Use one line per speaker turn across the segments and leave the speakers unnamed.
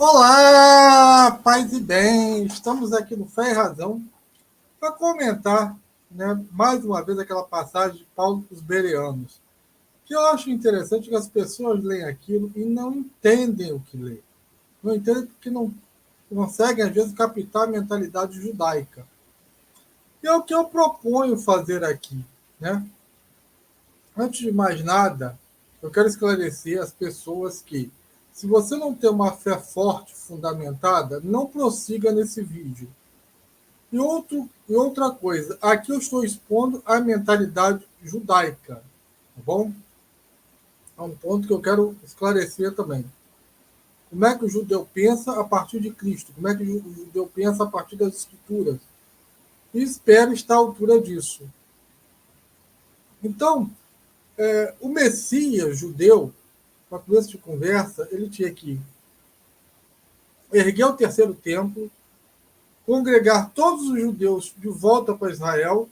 Olá, paz e bem, estamos aqui no Fé e Razão para comentar, né, mais uma vez aquela passagem de Paulo para os Bereanos, que eu acho interessante que as pessoas leem aquilo e não entendem o que lê, não entendem porque não conseguem, às vezes, captar a mentalidade judaica. E é o que eu proponho fazer aqui, né? Antes de mais nada, eu quero esclarecer às pessoas que, se você não tem uma fé forte, fundamentada, não prossiga nesse vídeo. E outra coisa, aqui eu estou expondo a mentalidade judaica, tá bom? É um ponto que eu quero esclarecer também. Como é que o judeu pensa a partir de Cristo? Como é que o judeu pensa a partir das Escrituras? E espero estar à altura disso. Então, o Messias judeu, para começo de conversa, ele tinha que erguer o terceiro templo, congregar todos os judeus de volta para Israel,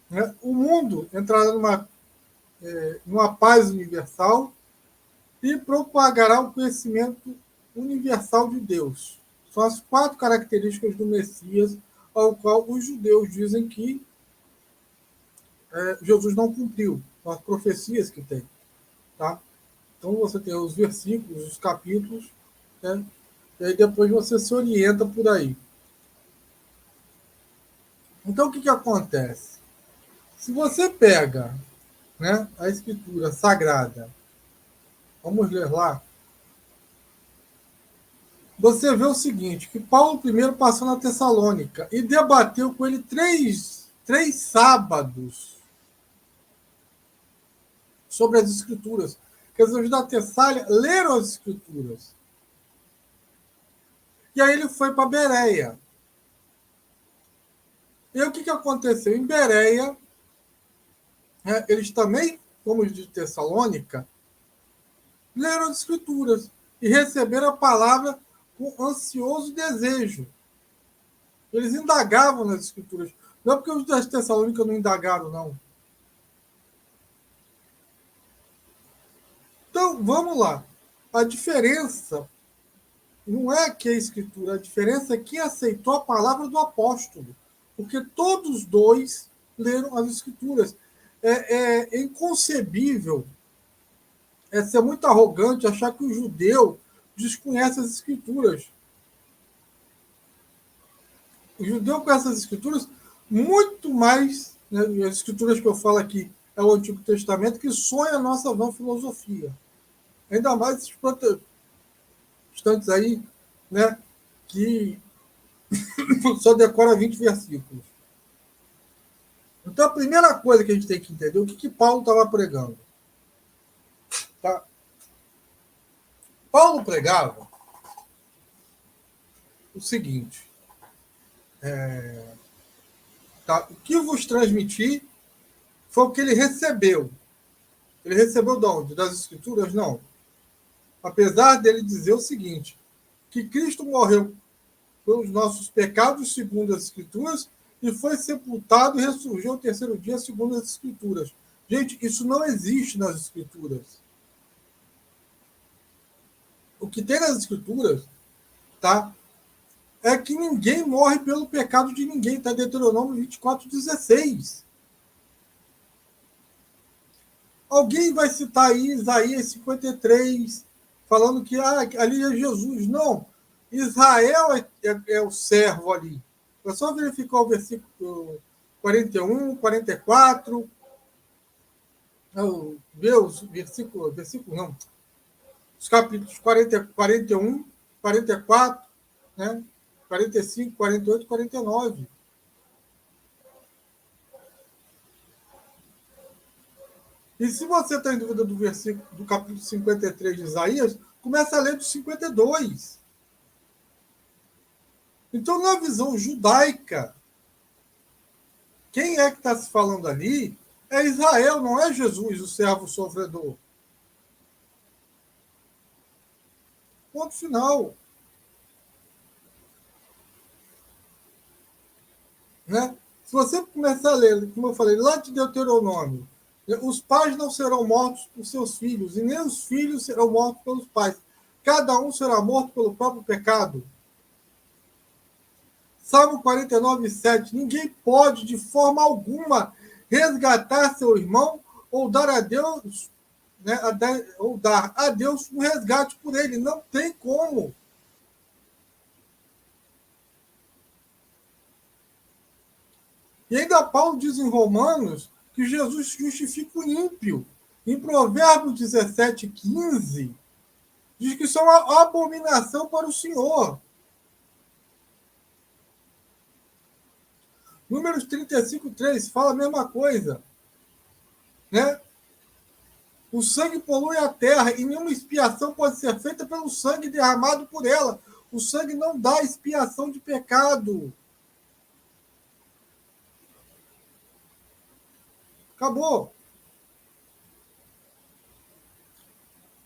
né? O mundo entrará numa paz universal e propagará o conhecimento universal de Deus. São as 4 características do Messias, ao qual os judeus dizem que Jesus não cumpriu, são as profecias que tem. Tá? Então você tem os versículos, os capítulos, né? E aí depois você se orienta por aí. Então o que acontece? Se você pega, né, a escritura sagrada, vamos ler lá, você vê o seguinte, que Paulo primeiro passou na Tessalônica e debateu com ele três sábados sobre as escrituras. Quer dizer, os da Tessália leram as escrituras. E aí ele foi para Bereia. E o que aconteceu? Em Bereia, eles também, como os de Tessalônica, leram as escrituras e receberam a palavra com ansioso desejo. Eles indagavam nas escrituras. Não é porque os das Tessalônica não indagaram, não. Então, vamos lá. A diferença não é que a escritura, a diferença é que aceitou a palavra do apóstolo. Porque todos dois leram as escrituras. É inconcebível, é ser muito arrogante achar que o judeu desconhece as escrituras. O judeu conhece as escrituras muito mais, né, as escrituras que eu falo aqui é o Antigo Testamento, que sonha a nossa vã filosofia. Ainda mais esses protestantes aí, né, que só decora 20 versículos. Então, a primeira coisa que a gente tem que entender é o que Paulo estava pregando. Tá? Paulo pregava o seguinte, tá? O que vos transmiti foi o que ele recebeu. Ele recebeu de onde? Das Escrituras? Não. Apesar dele dizer o seguinte, que Cristo morreu pelos nossos pecados, segundo as Escrituras, e foi sepultado e ressurgiu ao terceiro dia, segundo as Escrituras. Gente, isso não existe nas Escrituras. O que tem nas Escrituras, tá, é que ninguém morre pelo pecado de ninguém. Está em Deuteronômio 24:16. Alguém vai citar aí Isaías 53, falando que ali é Jesus. Não. Israel é o servo ali. É só verificar o versículo 41, 44, ver os versículos não, os capítulos 40, 41, 44, né? 45, 48, 49. E se você está em dúvida do versículo do capítulo 53 de Isaías, começa a ler do 52. Então, na visão judaica, quem é que está se falando ali é Israel, não é Jesus, o servo sofredor. Ponto final. Né? Se você começar a ler, como eu falei, lá de Deuteronômio, os pais não serão mortos por seus filhos, e nem os filhos serão mortos pelos pais. cada um será morto pelo próprio pecado. Salmo 49, 7. Ninguém pode, de forma alguma, resgatar seu irmão ou dar a Deus, né, ou dar a Deus um resgate por ele. Não tem como. E ainda Paulo diz em Romanos que Jesus justifica o ímpio. Em Provérbios 17, 15, diz que isso é uma abominação para o Senhor. Números 35, 3 fala a mesma coisa. Né? O sangue polui a terra e nenhuma expiação pode ser feita pelo sangue derramado por ela. O sangue não dá expiação de pecado. Acabou.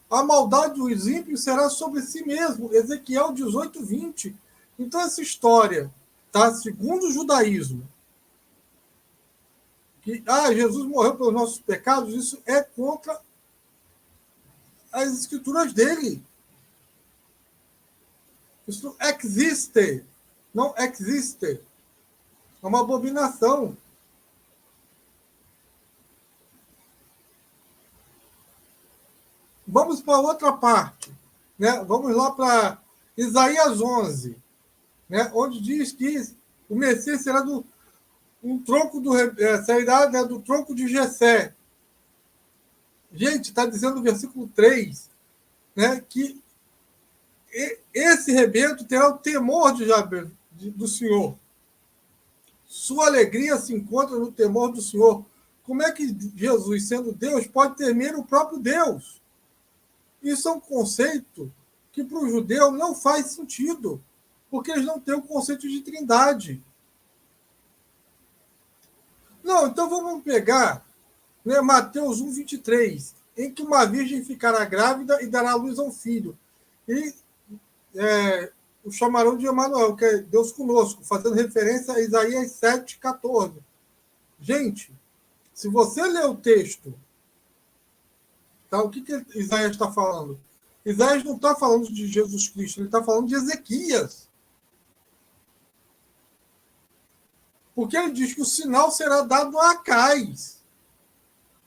A maldade dos ímpios será sobre si mesmo. Ezequiel 18, 20. Então, essa história, tá? Segundo o judaísmo, que Jesus morreu pelos nossos pecados, isso é contra as escrituras dele. Isso não existe. Não existe. É uma abominação. Vamos para outra parte. Né? Vamos lá para Isaías 11, né? Onde diz que o Messias será um tronco sairá, né, do tronco de Jessé. Gente, está dizendo no versículo 3, né, que esse rebento terá o temor do Senhor. Sua alegria se encontra no temor do Senhor. Como é que Jesus, sendo Deus, pode temer o próprio Deus? Isso é um conceito que para o judeu não faz sentido, porque eles não têm o conceito de trindade. Não, então vamos pegar, né, Mateus 1, 23, em que uma virgem ficará grávida e dará à luz a um filho. E o chamarão de Emanuel, que é Deus conosco, fazendo referência a Isaías 7, 14. Gente, se você ler o texto, tá, o que Isaías está falando? Isaías não está falando de Jesus Cristo, ele está falando de Ezequias. Porque ele diz que o sinal será dado a Acais.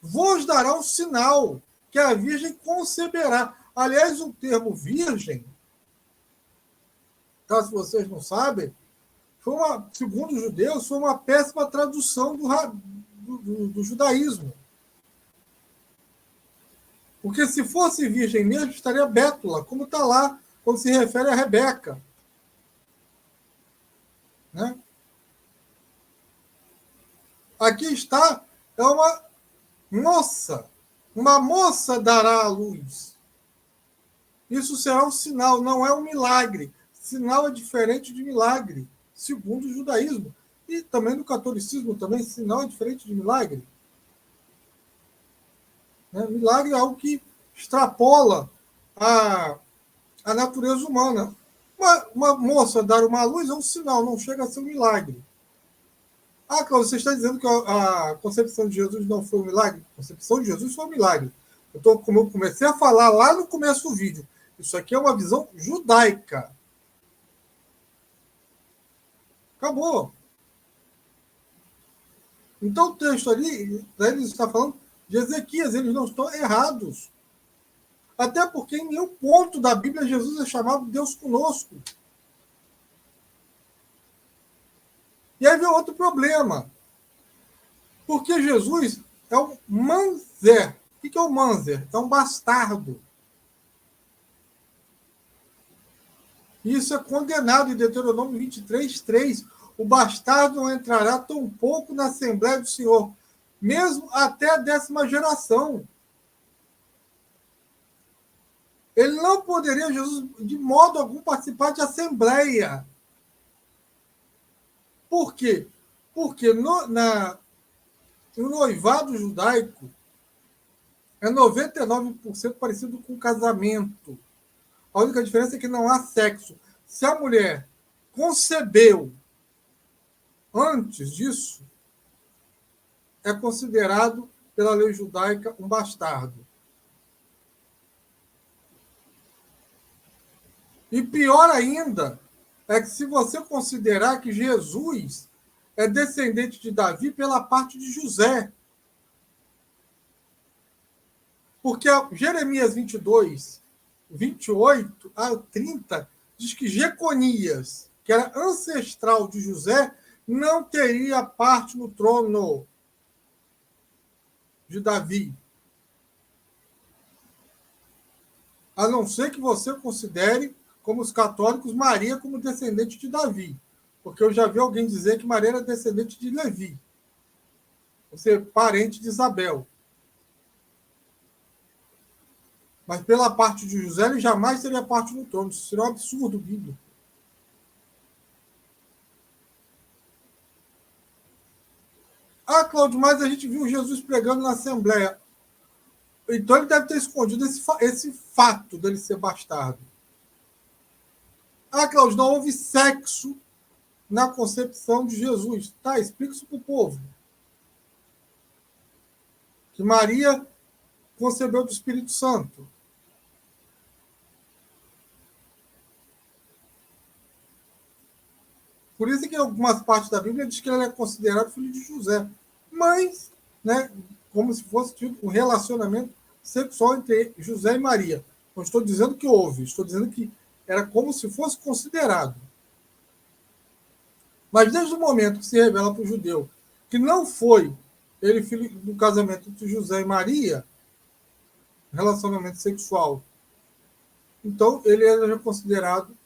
Vos dará um sinal, que a virgem conceberá. Aliás, o termo virgem, tá, se vocês não sabem, segundo os judeus, foi uma péssima tradução do judaísmo. Porque se fosse virgem mesmo, estaria Bétula, como está lá, quando se refere a Rebeca. Né? Aqui está, é uma moça dará à luz. Isso será um sinal, não é um milagre. Sinal é diferente de milagre, segundo o judaísmo. E também no catolicismo, também, sinal é diferente de milagre. Né? Milagre é algo que extrapola a natureza humana. Uma moça dar uma luz é um sinal, não chega a ser um milagre. Cláudio, você está dizendo que a concepção de Jesus não foi um milagre? A concepção de Jesus foi um milagre. Como eu comecei a falar lá no começo do vídeo, isso aqui é uma visão judaica. Acabou. Então o texto ali, ele está falando de Ezequias, eles não estão errados. Até porque em nenhum ponto da Bíblia Jesus é chamado Deus conosco. E aí vem outro problema. Porque Jesus é um manzer. O que é um manzer? É um bastardo. Isso é condenado em Deuteronômio 23, 3. O bastardo não entrará tão pouco na Assembleia do Senhor, mesmo até a 10ª geração. Ele não poderia, Jesus, de modo algum, participar de assembleia. Por quê? Porque no noivado judaico é 99% parecido com casamento. A única diferença é que não há sexo. Se a mulher concebeu antes disso, é considerado, pela lei judaica, um bastardo. E pior ainda é que se você considerar que Jesus é descendente de Davi pela parte de José. Porque Jeremias 22, 28 a 30, diz que Jeconias, que era ancestral de José, não teria parte no trono de Davi. A não ser que você considere, como os católicos, Maria como descendente de Davi. Porque eu já vi alguém dizer que Maria era descendente de Levi, ou seja, parente de Isabel. Mas pela parte de José, ele jamais teria parte no trono. Isso seria um absurdo bíblico. Ah, Cláudio, mas a gente viu Jesus pregando na Assembleia. Então ele deve ter escondido esse fato dele ser bastardo. Ah, Cláudio, não houve sexo na concepção de Jesus. Tá, explica isso para o povo. Que Maria concebeu do Espírito Santo. Por isso que em algumas partes da Bíblia diz que ele é considerado filho de José. Mas, né, como se fosse tido um relacionamento sexual entre José e Maria. Não estou dizendo que houve, estou dizendo que era como se fosse considerado. Mas desde o momento que se revela para o judeu que não foi ele filho do casamento entre José e Maria, relacionamento sexual, então ele era considerado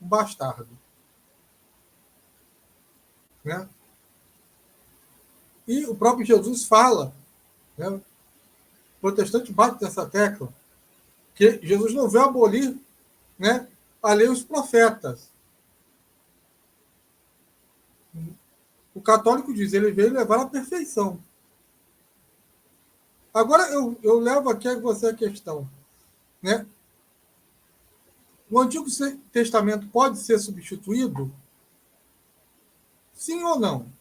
um bastardo. Né? E o próprio Jesus fala, né? O protestante bate nessa tecla, que Jesus não veio abolir, né, a lei dos profetas. O católico diz, ele veio levar à perfeição. Agora eu levo aqui a você a questão, né? O Antigo Testamento pode ser substituído? Sim ou não?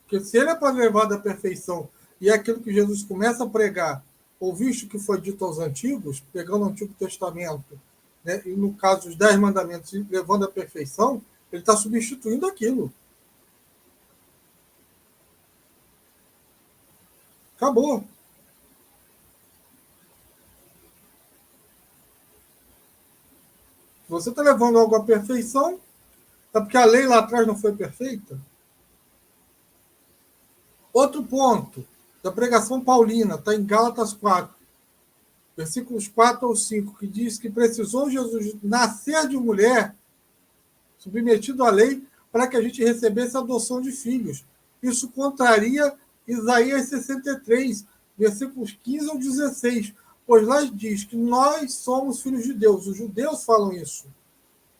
Porque se ele é para levar à perfeição e é aquilo que Jesus começa a pregar, ouviste o que foi dito aos antigos, pegando o Antigo Testamento, né, e no caso os 10 mandamentos, levando à perfeição, ele está substituindo aquilo. Acabou. Se você está levando algo à perfeição, é porque a lei lá atrás não foi perfeita. Outro ponto da pregação paulina, está em Gálatas 4, versículos 4 ao 5, que diz que precisou Jesus nascer de mulher, submetido à lei, para que a gente recebesse a adoção de filhos. Isso contraria Isaías 63, versículos 15 ao 16, pois lá diz que nós somos filhos de Deus. Os judeus falam isso,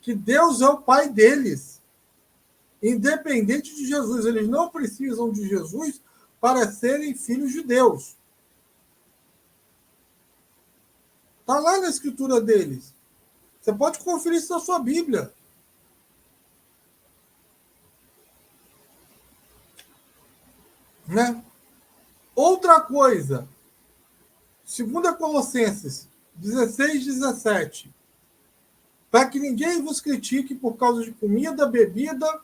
que Deus é o pai deles. Independente de Jesus, eles não precisam de Jesus para serem filhos de Deus. Está lá na escritura deles. Você pode conferir isso na sua Bíblia. Né? Outra coisa, 2 Colossenses 16, 17. Para que ninguém vos critique por causa de comida, bebida,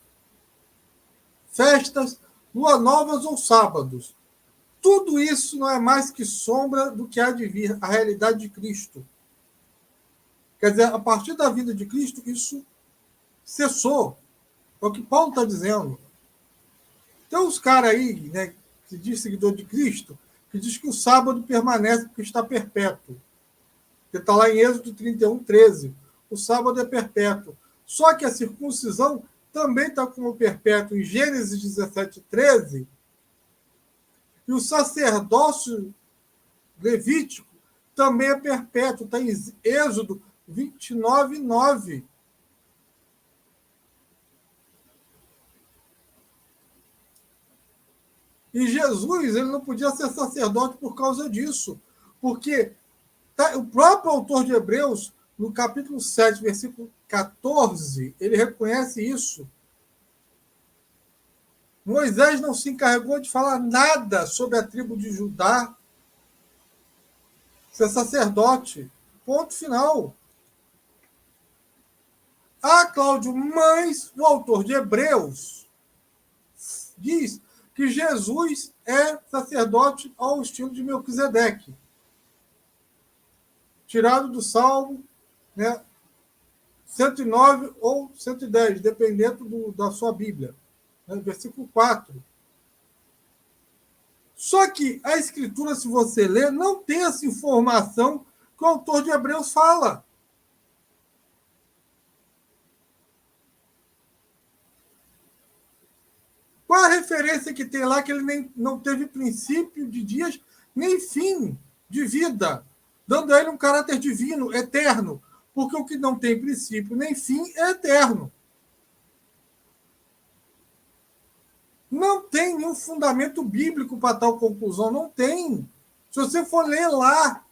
festas, lua novas ou sábados. Tudo isso não é mais que sombra do que há de vir, a realidade de Cristo. Quer dizer, a partir da vida de Cristo, isso cessou. É o que Paulo está dizendo. Tem uns caras aí, né, que diz seguidor de Cristo, que diz que o sábado permanece porque está perpétuo. Que está lá em Êxodo 31, 13. O sábado é perpétuo. Só que a circuncisão também está como perpétuo em Gênesis 17, 13. E o sacerdócio levítico também é perpétuo. Está em Êxodo 29, 9. E Jesus, ele não podia ser sacerdote por causa disso. Porque o próprio autor de Hebreus, no capítulo 7, versículo 14, ele reconhece isso. Moisés não se encarregou de falar nada sobre a tribo de Judá ser sacerdote. Ponto final. Ah, Cláudio, mas o autor de Hebreus diz que Jesus é sacerdote ao estilo de Melquisedeque, tirado do Salmo, né, 109 ou 110, dependendo da sua Bíblia, né, versículo 4. Só que a Escritura, se você ler, não tem essa informação que o autor de Hebreus fala. Qual a referência que tem lá que ele nem, não teve princípio de dias, nem fim de vida, dando a ele um caráter divino, eterno? Porque o que não tem princípio nem fim é eterno. Não tem nenhum fundamento bíblico para tal conclusão, não tem. Se você for ler lá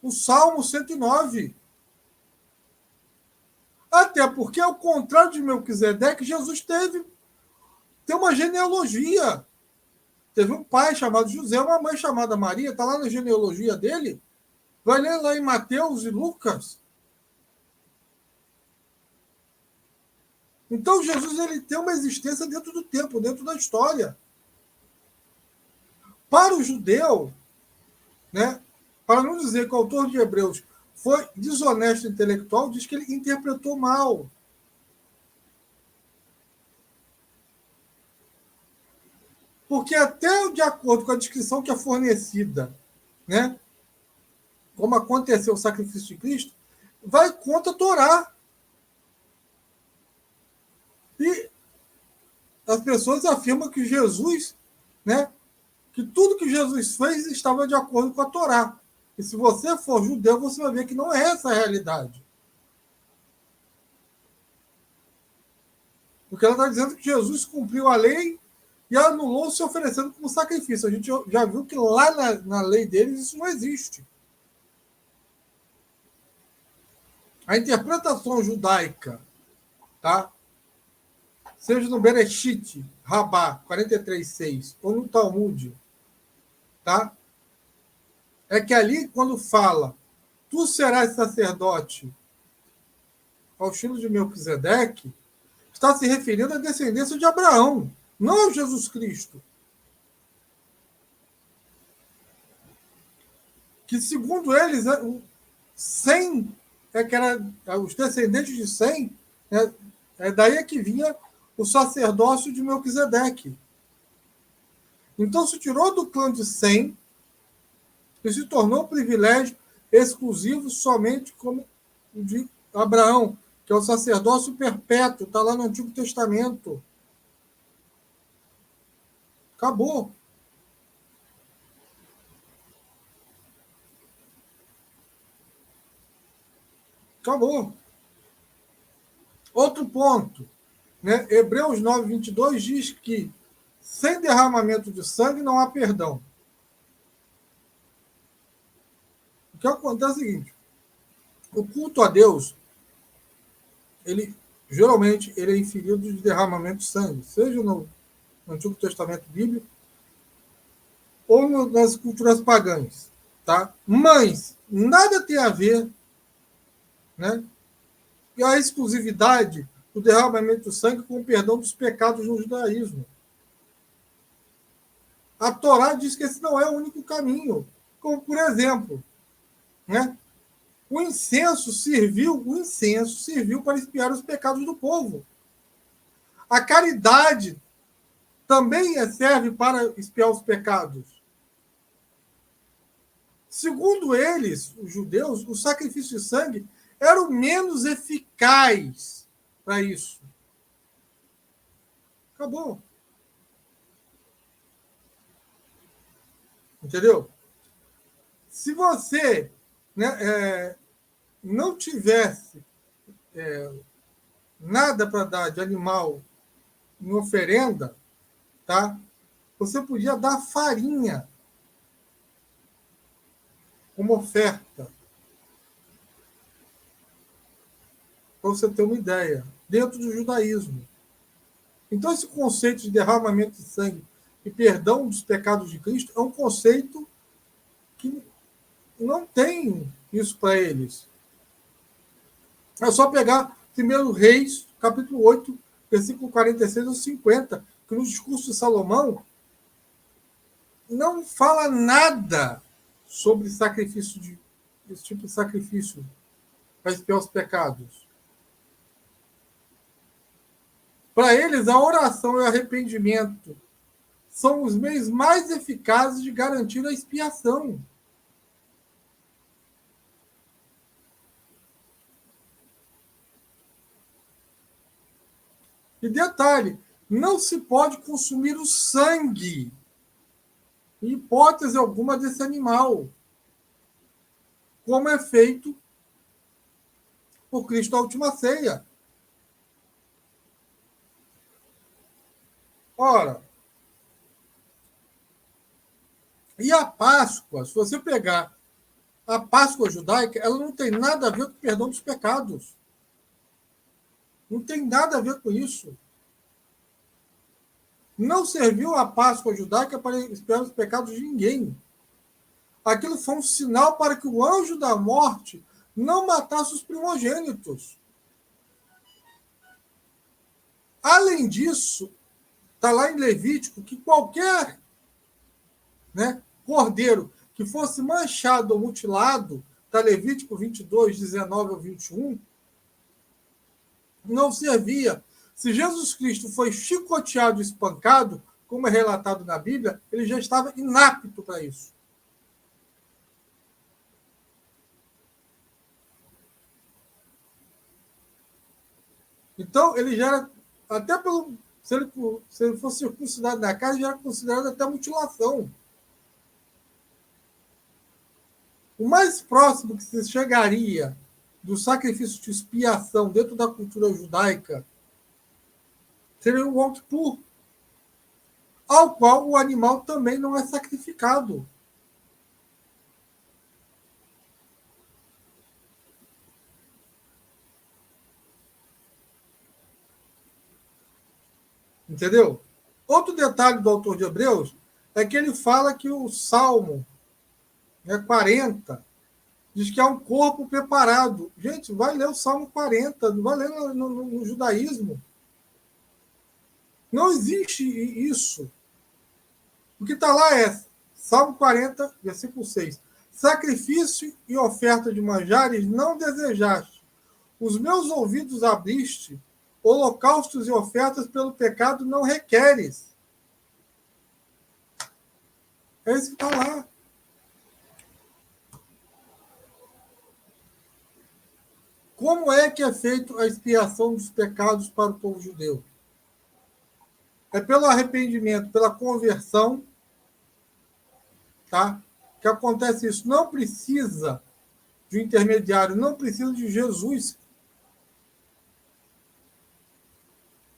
o Salmo 109. Até porque, ao contrário de Melquisedeque, Jesus tem uma genealogia. Teve um pai chamado José, uma mãe chamada Maria, está lá na genealogia dele. Vai ler lá em Mateus e Lucas. Então, Jesus ele tem uma existência dentro do tempo, dentro da história. Para o judeu, né, para não dizer que o autor de Hebreus foi desonesto intelectual, diz que ele interpretou mal. Porque até de acordo com a descrição que é fornecida, né, como aconteceu o sacrifício de Cristo, vai contra a Torá. E as pessoas afirmam que Jesus, né, que tudo que Jesus fez estava de acordo com a Torá. E se você for judeu, você vai ver que não é essa a realidade. Porque ela está dizendo que Jesus cumpriu a lei e anulou se oferecendo como sacrifício. A gente já viu que lá na lei deles isso não existe. A interpretação judaica, tá? Seja no Bereshit, Rabá 43:6, ou no Talmud, tá? É que ali, quando fala, tu serás sacerdote ao estilo de Melquisedeque, está se referindo à descendência de Abraão, não a Jesus Cristo. Que, segundo eles, Sem, que era os descendentes de Sem, daí é que vinha o sacerdócio de Melquisedeque. Então se tirou do clã de Sem e se tornou um privilégio exclusivo somente como de Abraão, que é o sacerdócio perpétuo, está lá no Antigo Testamento. Acabou. Acabou. Outro ponto, né? Hebreus 9:22 diz que sem derramamento de sangue não há perdão. O que acontece é o seguinte: o culto a Deus, ele geralmente ele é inferido de derramamento de sangue, seja no Antigo Testamento bíblico ou nas culturas pagãs, tá? Mas nada tem a ver, né? E a exclusividade do derramamento de sangue com o perdão dos pecados no judaísmo. A Torá diz que esse não é o único caminho. Como, por exemplo, né? O incenso serviu para expiar os pecados do povo. A caridade também serve para expiar os pecados. Segundo eles, os judeus, o sacrifício de sangue era o menos eficaz para isso. Acabou. Entendeu? Se você, né, não tivesse nada para dar de animal em oferenda, tá? Você podia dar farinha como oferta. Para você ter uma ideia, dentro do judaísmo. Então, esse conceito de derramamento de sangue e perdão dos pecados de Cristo é um conceito que não tem isso para eles? É só pegar 1 Reis, capítulo 8, versículo 46 ao 50, que no discurso de Salomão não fala nada sobre sacrifício esse tipo de sacrifício para expiar os pecados. Para eles, a oração e o arrependimento são os meios mais eficazes de garantir a expiação. E detalhe, não se pode consumir o sangue, em hipótese alguma, desse animal, como é feito por Cristo à última ceia. Ora, e a Páscoa, se você pegar a Páscoa judaica, ela não tem nada a ver com o perdão dos pecados. Não tem nada a ver com isso. Não serviu a Páscoa judaica para expiar os pecados de ninguém. Aquilo foi um sinal para que o anjo da morte não matasse os primogênitos. Além disso, está lá em Levítico que qualquer, né, cordeiro que fosse manchado ou mutilado, está Levítico 22, 19 ao 21, não servia. Se Jesus Cristo foi chicoteado e espancado, como é relatado na Bíblia, ele já estava inapto para isso. Então, ele já era, até pelo. Se ele fosse circuncidado na casa, já era considerado até mutilação. O mais próximo que se chegaria do sacrifício de expiação dentro da cultura judaica seria o Yom Kippur, ao qual o animal também não é sacrificado. Entendeu? Outro detalhe do autor de Hebreus é que ele fala que o Salmo, né, 40 diz que há um corpo preparado. Gente, vai ler o Salmo 40, não vai ler no judaísmo. Não existe isso. O que está lá é Salmo 40, versículo 6. Sacrifício e oferta de manjares não desejaste. Os meus ouvidos abriste, holocaustos e ofertas pelo pecado não requeres. É isso que está lá. Como é que é feita a expiação dos pecados para o povo judeu? É pelo arrependimento, pela conversão, tá? Que acontece isso. Não precisa de um intermediário, não precisa de Jesus.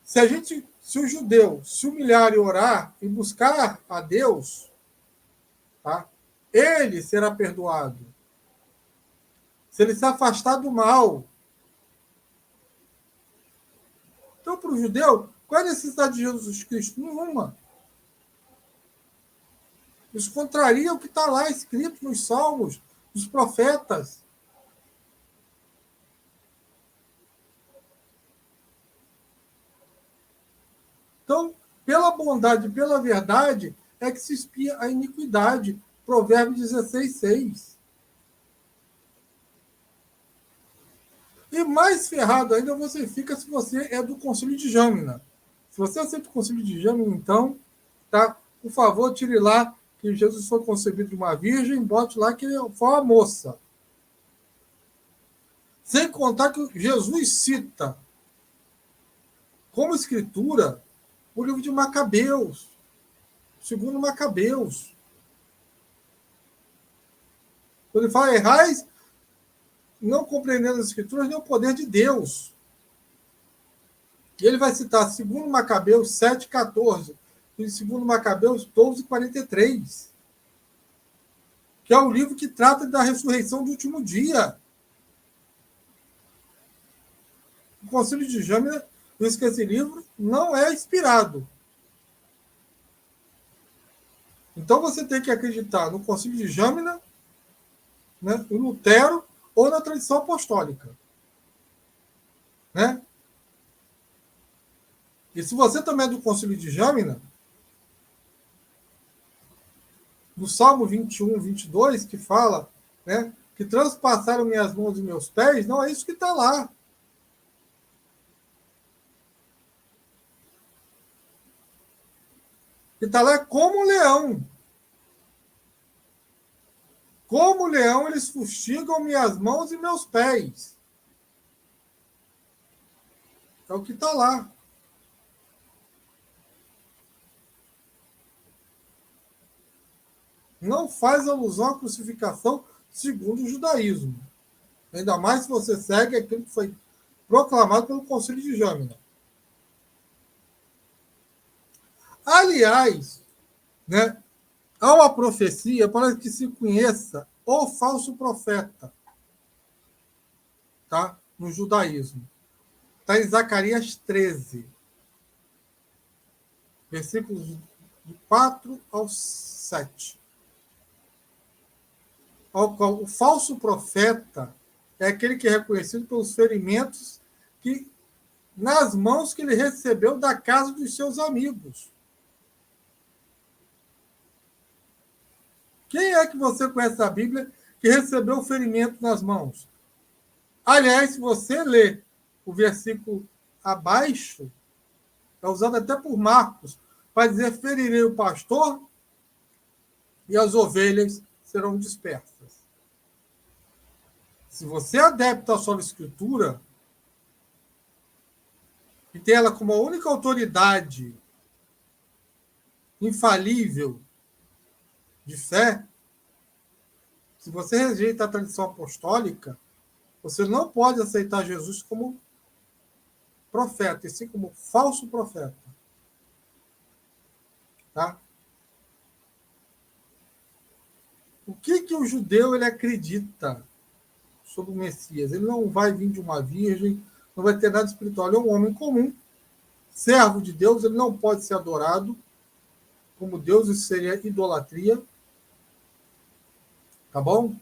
Se o judeu se humilhar e orar e buscar a Deus, tá? Ele será perdoado. Se ele se afastar do mal. Então, para o judeu, qual é a necessidade de Jesus Cristo? Nenhuma. Isso contraria o que está lá escrito nos Salmos, dos profetas. Então, pela bondade e pela verdade, é que se expia a iniquidade. Provérbios 16, 6. E mais ferrado ainda você fica se você é do Concílio de Jâmina. Se você aceita o Concílio de Jâmina, então, tá? Por favor, tire lá que Jesus foi concebido de uma virgem, bote lá que foi uma moça. Sem contar que Jesus cita como escritura o livro de Macabeus, segundo Macabeus. Quando ele fala, errais, não compreendendo as escrituras, nem o poder de Deus. E ele vai citar segundo Macabeus 7,14 e segundo Macabeus 12,43, que é o livro que trata da ressurreição do último dia. O Concílio de Jâmina diz que esse livro não é inspirado. Então você tem que acreditar no Concílio de Jâmina né, em Lutero ou na tradição apostólica. Né? E se você também é do Concílio de Jâmina, no Salmo 21, 22, que fala, né, que transpassaram minhas mãos e meus pés, não é isso que está lá. O que está lá é como um leão. Como leão, eles fustigam minhas mãos e meus pés. É o que está lá. Não faz alusão à crucificação segundo o judaísmo. Ainda mais se você segue aquilo que foi proclamado pelo Concílio de Jâmina. Aliás, né, há uma profecia para que se conheça o falso profeta, tá? No judaísmo. Está em Zacarias 13, versículos de 4 ao 7. Ao qual o falso profeta é aquele que é reconhecido pelos ferimentos que nas mãos que ele recebeu da casa dos seus amigos. Quem é que você conhece da Bíblia que recebeu o ferimento nas mãos? Aliás, se você ler o versículo abaixo, é usado até por Marcos, para dizer: ferirei o pastor e as ovelhas serão dispersas. Se você é adepto à sola escritura e tem ela como a única autoridade infalível de fé, se você rejeita a tradição apostólica, você não pode aceitar Jesus como profeta, e sim como falso profeta. Tá? O que o judeu ele acredita sobre o Messias? Ele não vai vir de uma virgem, não vai ter nada espiritual. Ele é um homem comum, servo de Deus, ele não pode ser adorado como Deus, isso seria idolatria. Tá bom?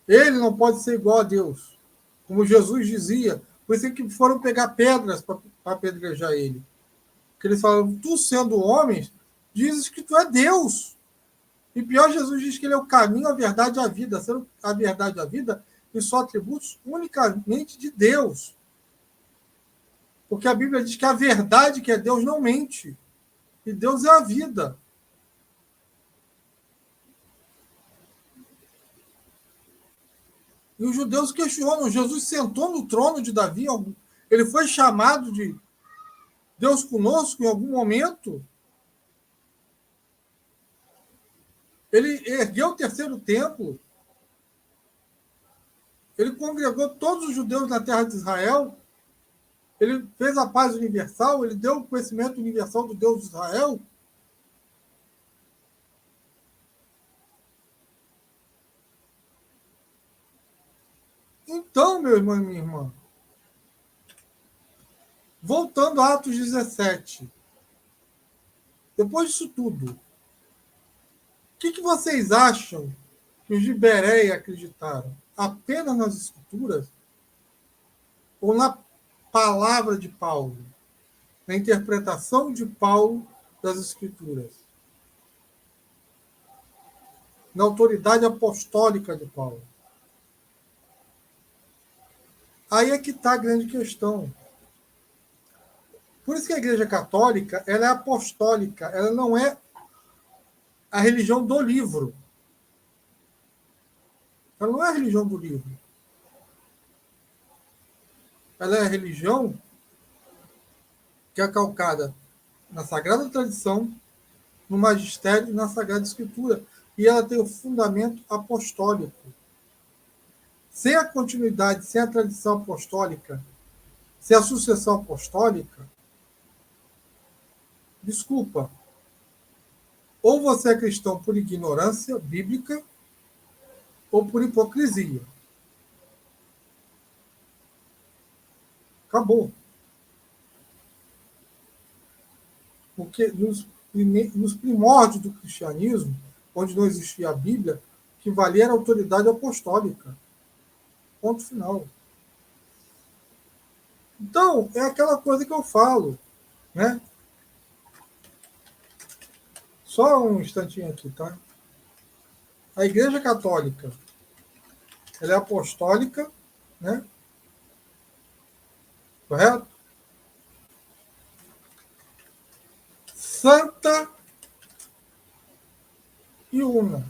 Ele não pode ser igual a Deus. Como Jesus dizia, por isso é que foram pegar pedras para apedrejar ele. Porque eles falaram: tu sendo homem, dizes que tu é Deus. E pior, Jesus diz que ele é o caminho, a verdade e a vida. Sendo a verdade e a vida, e só atributos unicamente de Deus. Porque a Bíblia diz que a verdade, que é Deus, não mente. E Deus é a vida. E os judeus questionam: Jesus sentou no trono de Davi, ele foi chamado de Deus conosco em algum momento? Ele ergueu o terceiro templo, ele congregou todos os judeus na terra de Israel, ele fez a paz universal, ele deu o conhecimento universal do Deus de Israel. Então, meu irmão e minha irmã, voltando a Atos 17, depois disso tudo, o que vocês acham que os de Bereia acreditaram? Apenas nas Escrituras? Ou na palavra de Paulo? Na interpretação de Paulo das Escrituras? Na autoridade apostólica de Paulo? Aí é que está a grande questão. Por isso que a Igreja Católica ela é apostólica, ela não é a religião do livro. Ela não é a religião do livro. Ela é a religião que é calcada na Sagrada Tradição, no Magistério e na Sagrada Escritura. E ela tem o fundamento apostólico. Sem a continuidade, sem a tradição apostólica, sem a sucessão apostólica, desculpa, ou você é cristão por ignorância bíblica ou por hipocrisia. Acabou. Porque nos primórdios do cristianismo, onde não existia a Bíblia, que valia era a autoridade apostólica. Ponto final. Então, é aquela coisa que eu falo, né? Só um instantinho aqui, tá? A Igreja Católica, ela é apostólica, né? Correto? Santa e una.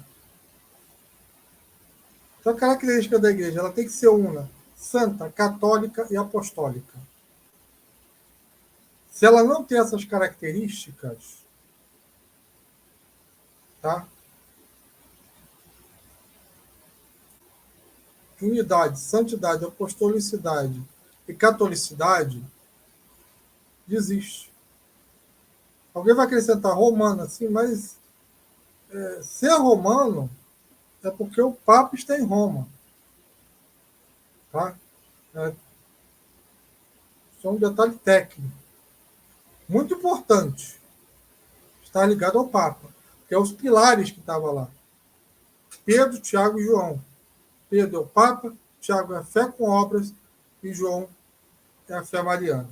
Então, a característica da igreja, ela tem que ser una, santa, católica e apostólica. Se ela não tem essas características, tá? Unidade, santidade, apostolicidade e catolicidade, desiste. Alguém vai acrescentar romano assim, mas ser romano é porque o Papa está em Roma. Tá? É só um detalhe técnico. Muito importante. Estar ligado ao Papa. Que é os pilares que estavam lá. Pedro, Tiago e João. Pedro é o Papa, Tiago é a fé com obras e João é a fé mariana.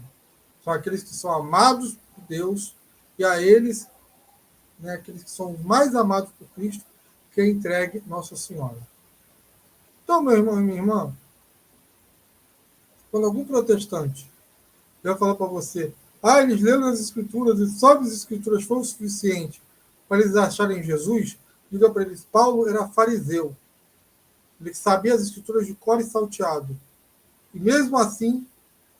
São aqueles que são amados por Deus e a eles, né, aqueles que são os mais amados por Cristo, que é entregue Nossa Senhora. Então, meu irmão e minha irmã, quando algum protestante vai falar para você, eles leram as escrituras e só as escrituras foram o suficiente para eles acharem Jesus, diga para eles, Paulo era fariseu. Ele sabia as escrituras de cor e salteado. E mesmo assim,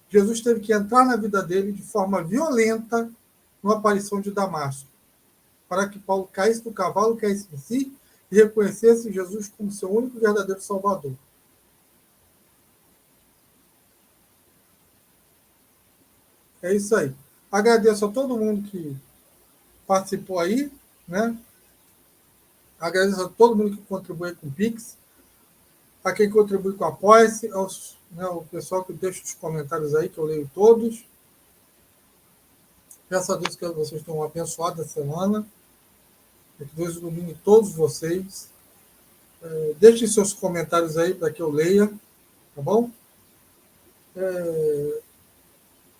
Jesus teve que entrar na vida dele de forma violenta numa aparição de Damasco, para que Paulo caísse do cavalo, caísse em si e reconhecesse Jesus como seu único e verdadeiro Salvador. É isso aí. Agradeço a todo mundo que participou aí, né? Agradeço a todo mundo que contribui com o Pix, a quem contribui com a Apoia-se, né, o pessoal que deixa os comentários aí, que eu leio todos. Peço a Deus que vocês tenham uma abençoada semana, que Deus ilumine todos vocês. Deixem seus comentários aí para que eu leia, tá bom? O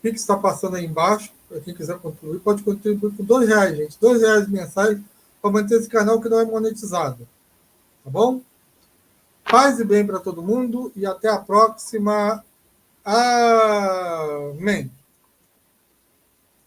Pix está passando aí embaixo, para quem quiser contribuir, pode contribuir com R$2, gente. R$2 mensais para manter esse canal que não é monetizado. Tá bom? Paz e bem para todo mundo e até a próxima. Amém.